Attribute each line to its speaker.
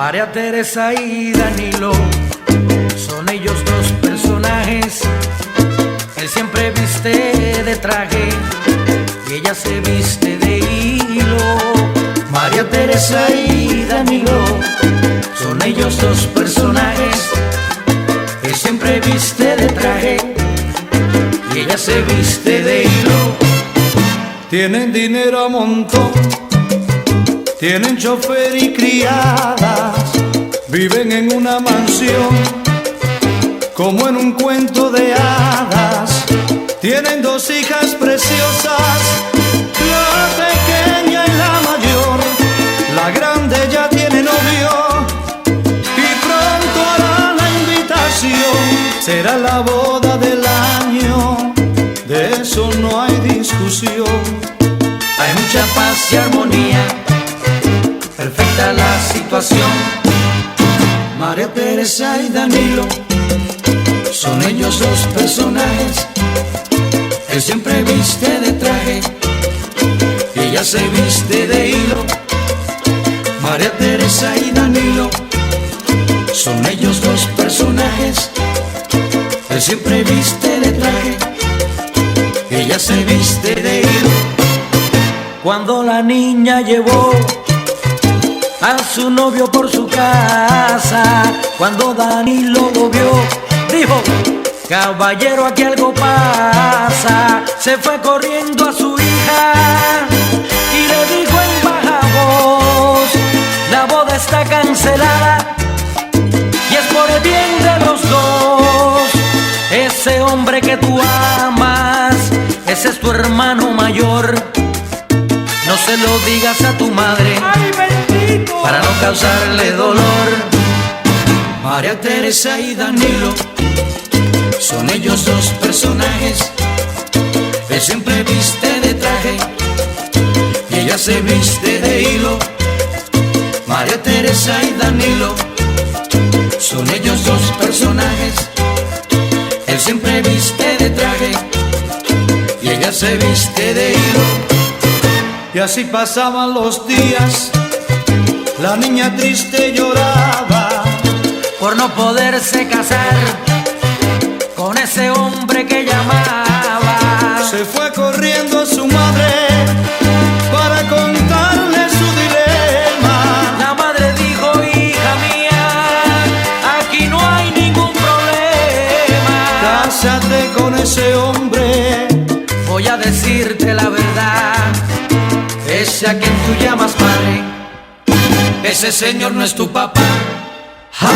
Speaker 1: María Teresa y Danilo son ellos dos personajes. Él siempre viste de traje y ella se viste de hilo. María Teresa y Danilo son ellos dos personajes. Él siempre viste de traje y ella se viste de hilo.
Speaker 2: Tienen dinero a montón, tienen chofer y criadas, viven en una mansión como en un cuento de hadas. Tienen dos hijas preciosas, la pequeña y la mayor. La grande ya tiene novio y pronto hará la invitación. Será la boda del año, de eso no hay discusión.
Speaker 1: Hay mucha paz y armonía, perfecta la situación. María Teresa y Danilo son ellos dos personajes. Él siempre viste de traje y ella se viste de hilo. María Teresa y Danilo son ellos dos personajes. Él siempre viste de traje y ella se viste de hilo. Cuando la niña llevó a su novio por su casa, cuando Danilo lo vio, dijo: caballero, aquí algo pasa. Se fue corriendo a su hija y le dijo en baja voz: la boda está cancelada y es por el bien de los dos. Ese hombre que tú amas, ese es tu hermano mayor. No se lo digas a tu madre,
Speaker 2: ¡ay, bendito!,
Speaker 1: para no causarle dolor. María Teresa y Danilo son ellos dos personajes. Él siempre viste de traje y ella se viste de hilo. María Teresa y Danilo son ellos dos personajes. Él siempre viste de traje y ella se viste de hilo.
Speaker 2: Y así pasaban los días, la niña triste lloraba
Speaker 1: por no poderse casar con ese hombre que llamaba.
Speaker 2: Se fue corriendo a su madre para contarle su dilema.
Speaker 1: La madre dijo: hija mía, aquí no hay ningún problema.
Speaker 2: Cásate con ese hombre,
Speaker 1: voy a decirte la verdad. Ese a quien tú llamas padre, ese señor no es tu papá. ¡Ja!